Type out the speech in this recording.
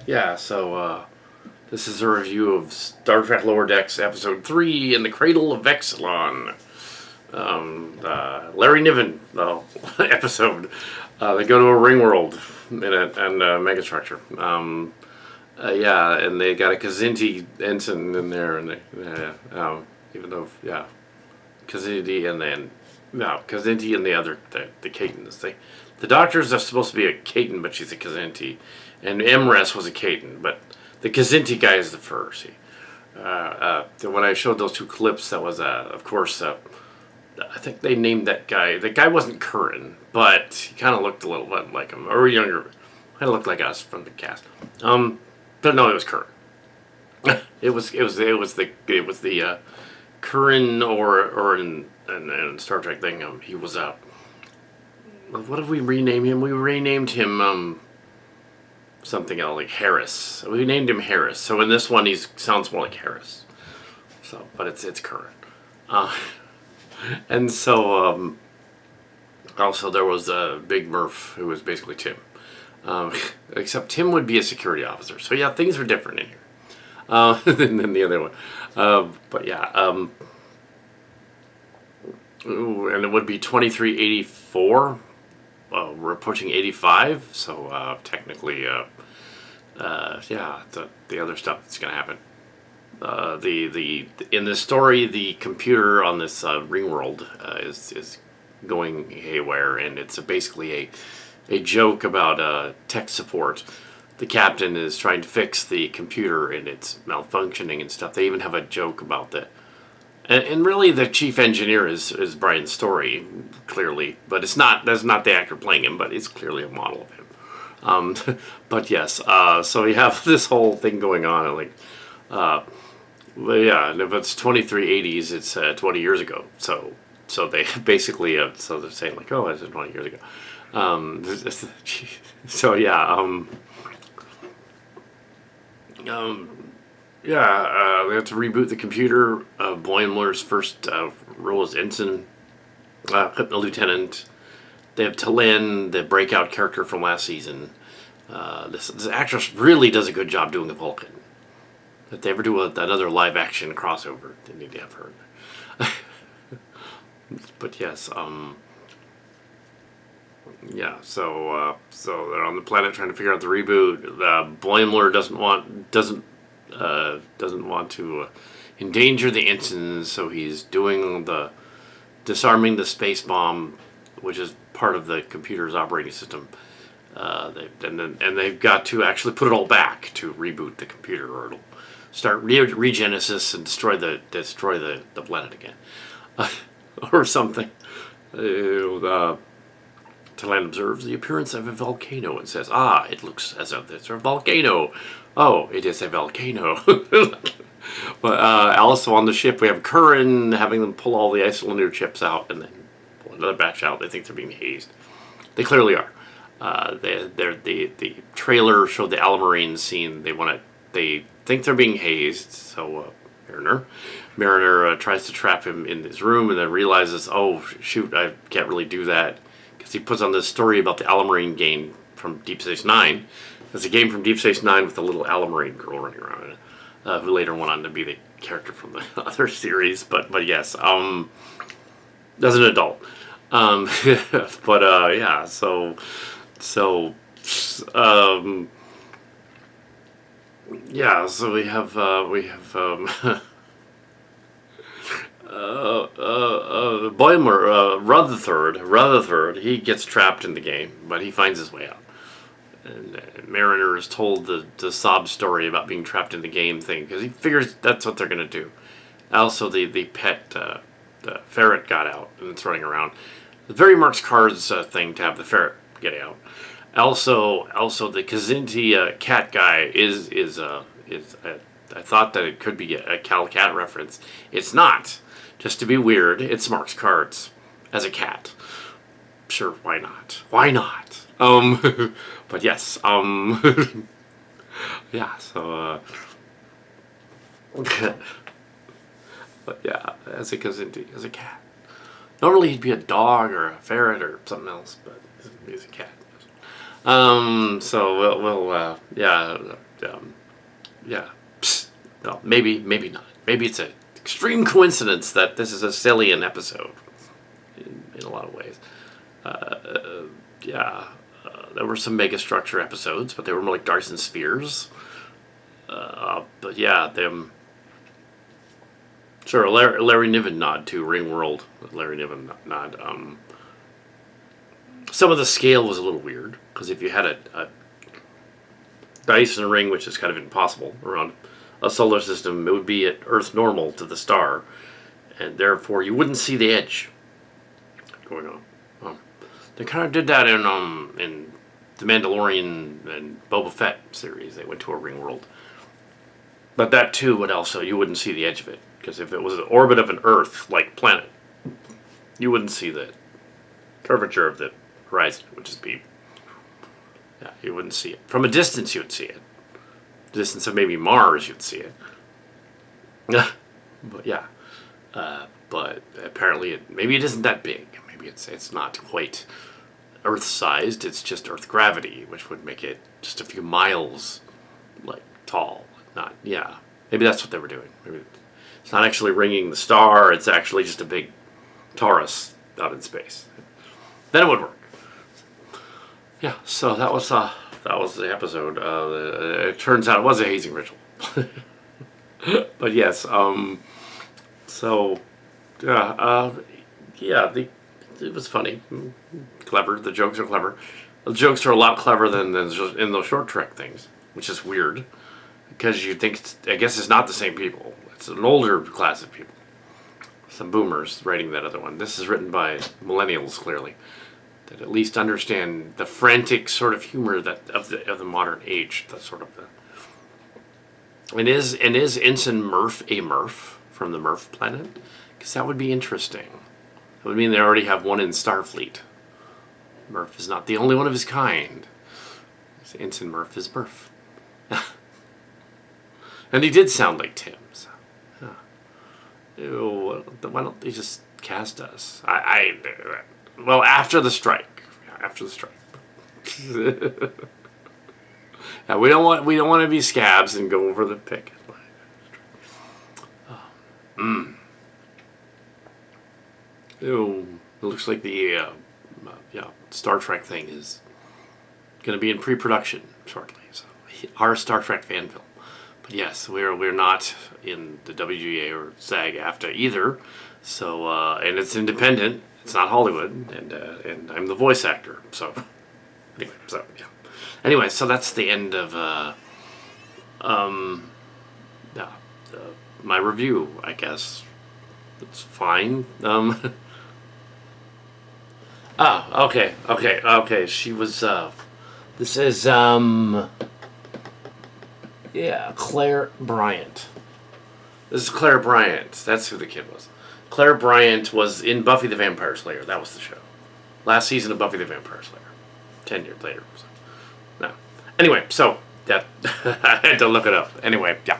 Yeah, so this is a review of Star Trek Lower Decks Episode 3 in the Cradle of Vexilon. Larry Niven episode. They go to a ring world and a megastructure. Yeah, and they got a Kzinti ensign in there, and even though, Kzinti and then Kzinti and the other the Catons. The doctors are supposed to be a Caton, but she's a Kzinti, and Emrys was a Caton, but the Kzinti guy is the first. When I showed those two clips, that was of course. I think they named that guy. The guy wasn't Curran, but he kind of looked a little bit like him, or younger. Kind of looked like us from the cast. But no, it was Curran. it was the Curran or in Star Trek thing. He was what did we rename him? We renamed him something else, like Harris. We named him Harris. So in this one, he sounds more like Harris. So, but it's Curran. And so, also there was Big Murph, who was basically Tim. Except Tim would be a security officer. So yeah, things are different in here than the other one. But yeah, and it would be 2384. We're approaching 85, so technically, yeah, the other stuff that's going to happen. In the story, the computer on this ring world is going haywire, and it's basically a joke about tech support. The captain is trying to fix the computer, and it's malfunctioning and stuff. They even have a joke about that. And really, the chief engineer is Brian Story, clearly, but it's not. That's not the actor playing him, but it's clearly a model of him. But yes, so we have this whole thing going on, like. Well, yeah, and if it's 2380s, it's 20 years ago. So they basically, so they're saying like, oh, it's 20 years ago. So yeah, they have to reboot the computer. Boimler's first role as ensign, lieutenant. They have Talin, the breakout character from last season. This actress really does a good job doing the Vulcan. If they ever do another live action crossover, they need to have her. But yes, yeah. So they're on the planet trying to figure out the reboot. Boimler doesn't want to endanger the ensigns, so he's doing disarming the space bomb, which is part of the computer's operating system. They've got to actually put it all back to reboot the computer, or it'll start regenesis and destroy the planet again, or something. Talan observes the appearance of a volcano and says, "Ah, it looks as though it's a volcano. Oh, it is a volcano." But also on the ship, we have Curran having them pull all the isolander chips out and then pull another batch out. They think they're being hazed. They clearly are. The trailer showed the Alamarine scene. They think they're being hazed, so Mariner tries to trap him in his room and then realizes, oh shoot, I can't really do that, because he puts on this story about the Alamarine game from Deep Space Nine. It's a game from Deep Space Nine with a little Alamarine girl running around in it, who later went on to be the character from the other series, but yes, as an adult. But yeah, yeah, so we have Boimler, Rutherford, he gets trapped in the game, but he finds his way out. And Mariner is told the sob story about being trapped in the game thing, because he figures that's what they're going to do. Also, the pet, the ferret got out, and it's running around. The very Mark's Cards thing to have the ferret get out. Also, the Kzinti cat guy is I thought that it could be a Cal Cat reference. It's not. Just to be weird, it's Mark's Cards as a cat. Sure, why not? Why not? But yes, yeah. So, but yeah, as a Kzinti, as a cat. Normally he'd be a dog or a ferret or something else, but he's a cat. So we'll yeah, yeah. Psst. No, maybe not. Maybe it's an extreme coincidence that this is a Cillian episode in a lot of ways. Yeah. There were some megastructure episodes, but they were more like Dyson spheres. But yeah, them. Sure, Larry Niven nod to Ring World. Larry Niven nod. Some of the scale was a little weird because if you had a Dyson ring, which is kind of impossible around a solar system, it would be at Earth normal to the star, and therefore you wouldn't see the edge going on. They kind of did that in the Mandalorian and Boba Fett series. They went to a ring world, but that too would also you wouldn't see the edge of it because if it was the orbit of an Earth-like planet, you wouldn't see the curvature of the horizon. It would just be you wouldn't see it from a distance. You would see it. Distance of maybe Mars, you'd see it. But yeah, but apparently maybe it isn't that big. Maybe it's not quite Earth-sized. It's just Earth gravity, which would make it just a few miles like tall. Not Maybe that's what they were doing. Maybe it's not actually ringing the star. It's actually just a big torus out in space. Then it would work. Yeah. So that was the episode. It turns out it was a hazing ritual. But yes. It was funny, clever. The jokes are clever. The jokes are a lot clever than in those short trek things, which is weird because you think I guess it's not the same people. It's an older class of people. Some boomers writing that other one. This is written by millennials, clearly, that at least understand the frantic sort of humor that of the modern age. That's sort of the. And is Ensign Murph a Murph from the Murph planet? Because that would be interesting. It would mean they already have one in Starfleet. Murph is not the only one of his kind. Ensign Murph is Murph. And he did sound like Tim. So. Ew, why don't they just cast us? Well, after the strike. After the strike. Yeah, we don't want to be scabs and go over the pick. Ew, it looks like the Star Trek thing is going to be in pre-production shortly. So our Star Trek fan film. But yes, we're not in the WGA or SAG-AFTRA either. So and it's independent. It's not Hollywood, and I'm the voice actor. So anyway, so that's the end of my review. I guess it's fine. Okay. She was. This is Claire Bryant. This is Claire Bryant. That's who the kid was. Claire Bryant was in Buffy the Vampire Slayer. That was the show. Last season of Buffy the Vampire Slayer. 10 years later. So. No. Anyway, so that I had to look it up. Anyway, yeah.